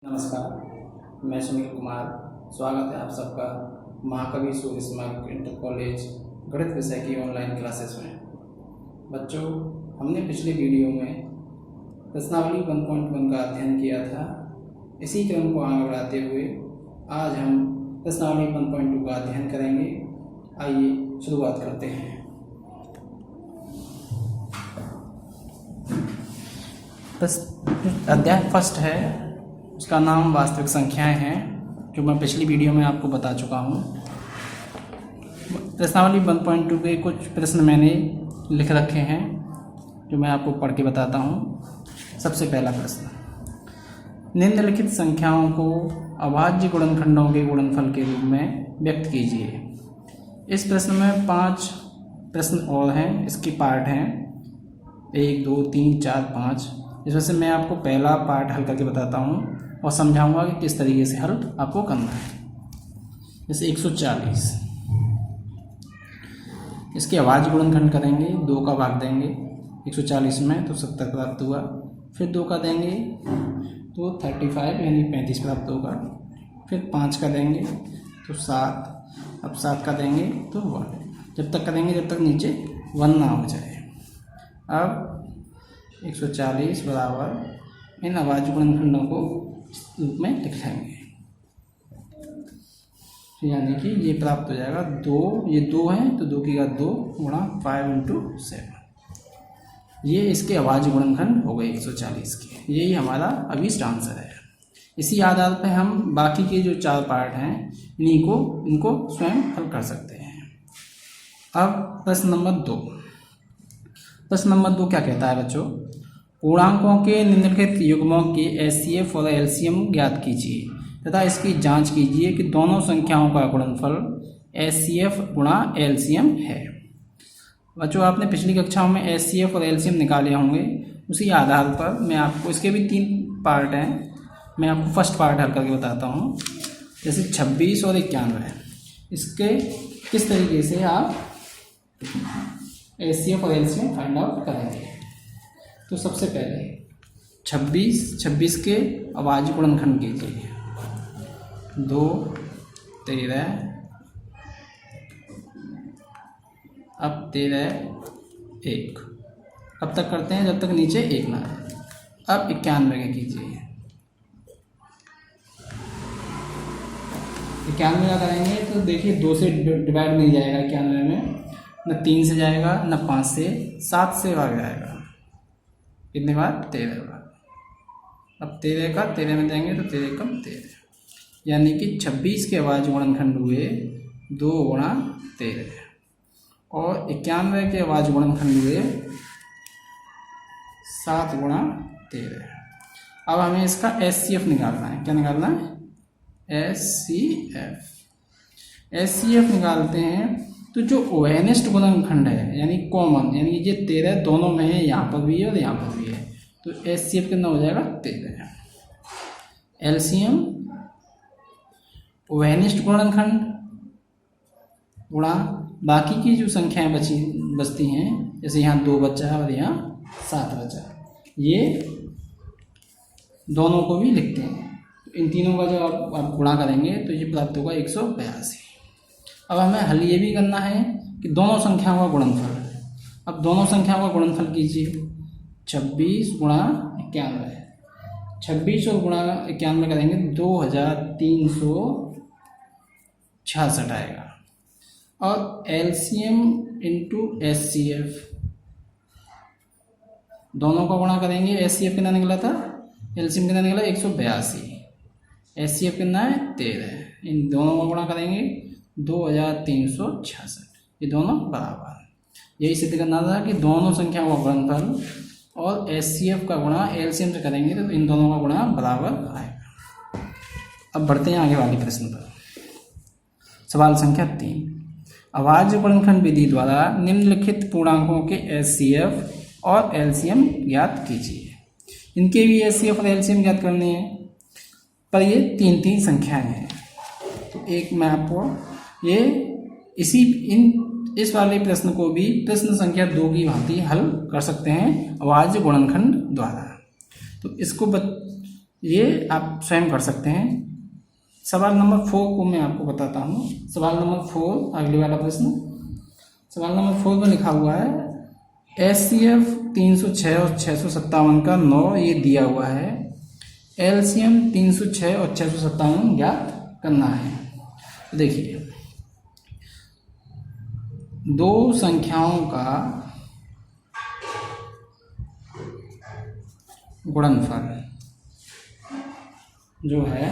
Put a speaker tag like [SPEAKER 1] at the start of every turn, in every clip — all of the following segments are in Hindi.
[SPEAKER 1] नमस्कार, मैं सुनील कुमार। स्वागत है आप सबका महाकवि सूर्य स्मारक इंटर कॉलेज गणित विषय की ऑनलाइन क्लासेस में। बच्चों, हमने पिछले वीडियो में प्रश्नावली 1.1 का अध्ययन किया था। इसी क्रम को आगे बढ़ाते हुए आज हम प्रश्नावली 1.2 का अध्ययन करेंगे। आइए शुरुआत करते हैं। अध्याय फर्स्ट है, उसका नाम वास्तविक संख्याएं हैं, जो मैं पिछली वीडियो में आपको बता चुका हूँ। प्रश्नावली 1.2 के कुछ प्रश्न मैंने लिख रखे हैं, जो मैं आपको पढ़ के बताता हूँ। सबसे पहला प्रश्न, निम्नलिखित संख्याओं को अभाज्य गुणनखंडों के गुणनफल के रूप में व्यक्त कीजिए। इस प्रश्न में 5 प्रश्न और हैं, इसके पार्ट हैं 1, 2, 3, 4, 5। इसमें से मैं आपको पहला पार्ट हल करके बताता हूँ और समझाऊंगा कि किस तरीके से हल आपको करना है। जैसे 140, इसके अभाज्य गुणनखंड करेंगे, 2 का भाग देंगे 140 में तो 70 प्राप्त हुआ। फिर 2 का देंगे तो 35 यानी 35 प्राप्त होगा। फिर 5 का देंगे तो 7, अब 7 का देंगे तो 1। जब तक करेंगे जब तक नीचे 1 ना हो जाए। अब 140 बराबर इन अभाज्य गुणनखंडों को रूप में लिखेंगे, यानी कि ये प्राप्त हो जाएगा 2, ये 2 है तो 2 की घात 2 गुणा 5 × 7। ये इसके अभाज्य गुणनखंड हो गए 140 के। यही हमारा अभीष्ट आंसर है। इसी आधार पर हम बाकी के जो 4 पार्ट हैं इनको स्वयं हल कर सकते हैं। अब प्रश्न नंबर 2। प्रश्न नंबर 2 क्या कहता है बच्चों? पूर्णांकों के निम्नलिखित युग्मों के एचसीएफ और एलसीएम ज्ञात कीजिए तथा इसकी जांच कीजिए कि दोनों संख्याओं का गुणनफल एचसीएफ गुणा एलसीएम है। बच्चों, आपने पिछली कक्षाओं में एचसीएफ और एलसीएम निकाले होंगे। उसी आधार पर मैं आपको, इसके भी 3 पार्ट हैं, मैं आपको फर्स्ट पार्ट हल करके बताता हूँ। जैसे 26 और 91, इसके किस तरीके से आप एचसीएफ और एलसीएम फाइंड आउट करेंगे। तो सबसे पहले 26 के अभाज्य गुणनखंड कीजिए। 2, 13, अब 13, 1। अब तक करते हैं जब तक नीचे 1 ना आए। अब 91 के कीजिए। 91 का करेंगे तो देखिए 2 से डिवाइड नहीं जाएगा 91 में, न 3 से जाएगा न 5 से, 7 से भाग जाएगा। कितने बार? 13 बार। अब 13 का 13 में देंगे तो 13 कम 13, यानी कि 26 के अभाज्य गुणनखंड हुए 2 गुणा 13 और 91 के अभाज्य गुणनखंड हुए 7 गुणा 13। अब हमें इसका एचसीएफ निकालना है। क्या निकालना है? एचसीएफ निकालते हैं तो जो ओवेनिस्ट गुणनखंड है यानी कॉमन, यानी ये 13 दोनों में है, यहाँ पर भी है और यहाँ पर भी है, तो एचसीएफ कितना हो जाएगा? 13। एलसीएम ओवेनिस्ट गुणनखंड गुणा बाकी की जो संख्याएं बचती हैं, जैसे यहाँ 2 बचा है और यहाँ 7 बचा, ये दोनों को भी लिखते हैं। इन तीनों का जब आप गुणा करेंगे तो ये प्राप्त होगा 182। अब हमें हल ये भी करना है कि दोनों संख्याओं का गुणनफल। अब दोनों संख्याओं का गुणनफल कीजिए। 26 गुणा 91, 26 और गुणा 91 करेंगे 2366 आएगा। और एलसीएम इंटू एचसीएफ, दोनों का गुणा करेंगे। एचसीएफ कितना निकला था? एलसीएम कितना निकला? 182। एचसीएफ कितना है? 13। इन दोनों का गुणा करेंगे 2366, ये दोनों बराबर। यही सिद्ध करना था कि दोनों संख्याओं का गुणनफल और एचसीएफ का गुणा एलसीएम से करेंगे तो इन दोनों का गुणा बराबर आएगा। अब बढ़ते हैं आगे वाले प्रश्न पर। सवाल संख्या 3, अभाज्य गुणनखंड विधि द्वारा निम्नलिखित पूर्णांकों के एचसीएफ और एलसीएम ज्ञात कीजिए। इनके भी एचसीएफ और एलसीएम ज्ञात करने हैं, पर ये 3 संख्याएं हैं। तो एक मैं आपको इस वाले प्रश्न को भी प्रश्न संख्या 2 की भांति हल कर सकते हैं अभाज्य गुणनखंड द्वारा। तो इसको ये आप स्वयं कर सकते हैं। सवाल नंबर 4 को मैं आपको बताता हूँ। सवाल नंबर 4, अगले वाला प्रश्न। सवाल नंबर 4 में लिखा हुआ है HCF 306 और 657 का 9 ये दिया हुआ है। LCM 306 और 657 ज्ञात करना है। तो देखिए, दो संख्याओं का गुणनफल जो है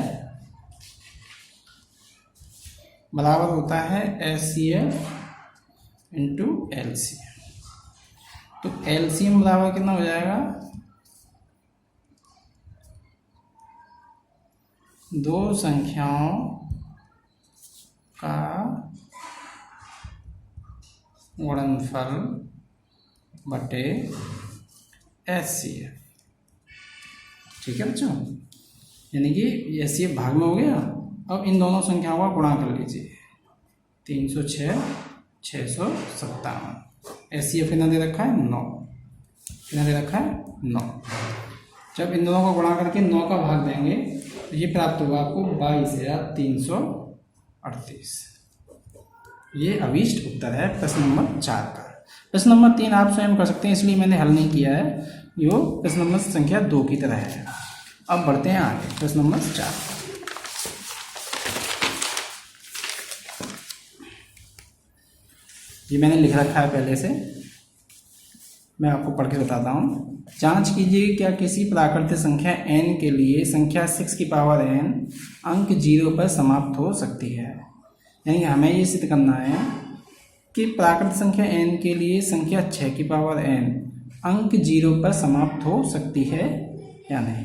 [SPEAKER 1] बराबर होता है HCF इंटू LCM। तो LCM बराबर कितना हो जाएगा, दो संख्याओं का गुणनफल बटे HCF। ठीक है बच्चों, यानी कि HCF भाग में हो गया। अब इन दोनों संख्याओं का गुणा कर लीजिए, 306 657। HCF कितना दे रखा है, 9। कितना दे रखा है, 9। जब इन दोनों को गुणा करके 9 का भाग देंगे तो ये प्राप्त होगा आपको 22,338। ये अभीष्ट उत्तर है प्रश्न नंबर 4 का। प्रश्न नंबर 3 आप स्वयं कर सकते हैं, इसलिए मैंने हल नहीं किया है। यो प्रश्न नंबर संख्या 2 की तरह है। अब बढ़ते हैं आगे, प्रश्न नंबर 4। ये मैंने लिख रखा है पहले से, मैं आपको पढ़ के बताता हूँ। जांच कीजिए क्या किसी प्राकृतिक संख्या n के लिए संख्या 6 की पावर n अंक 0 पर समाप्त हो सकती है। यानी कि हमें ये सिद्ध करना है कि प्राकृतिक संख्या n के लिए संख्या 6 की पावर n अंक 0 पर समाप्त हो सकती है या नहीं।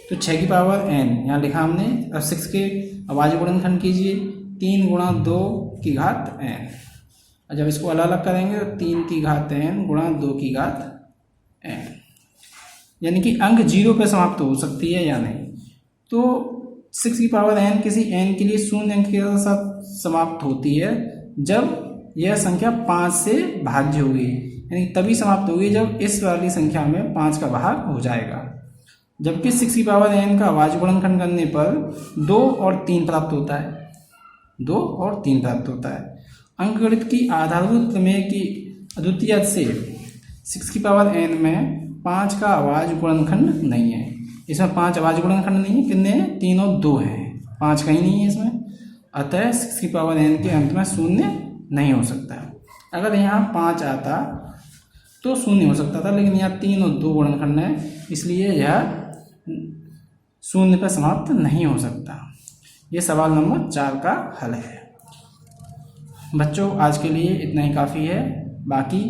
[SPEAKER 1] तो 6 की पावर n यहाँ लिखा हमने। अब 6 के अभाज्य गुणनखंड कीजिए, 3 गुणा 2 की घात n। और जब इसको अलग अलग करेंगे तो 3 की घात n गुणा 2 की घात n, यानी कि अंक 0 पे समाप्त हो सकती है या नहीं। तो 6 की पावर n किसी n के लिए शून्य अंक के साथ समाप्त होती है जब यह संख्या 5 से भाज्य होगी, यानी तभी समाप्त होगी जब इस वाली संख्या में 5 का भाग हो जाएगा। जबकि 6 की पावर n का अभाज्य गुणनखंड करने पर 2 और 3 प्राप्त होता है, 2 और 3 प्राप्त होता है। अंकगणित की आधारभूत प्रमेय की अद्वितीयता से 6 की पावर n में 5 का अभाज्य गुणनखंड नहीं है। इसमें 5 अभाज्य गुणनखंड नहीं है, कितने हैं, 3 और 2 हैं, 5 कहीं नहीं है इसमें। अतः 6 की पावर n के अंत में शून्य नहीं हो सकता है। अगर यहाँ 5 आता तो शून्य हो सकता था, लेकिन यहाँ 3 और 2 गुणनखंड है, इसलिए यह शून्य पर समाप्त नहीं हो सकता। ये सवाल नंबर 4 का हल है। बच्चों आज के लिए इतना ही काफ़ी है, बाकी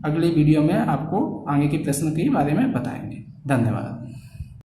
[SPEAKER 1] अगले वीडियो में आपको आगे के प्रश्न के बारे में बताएंगे। धन्यवाद।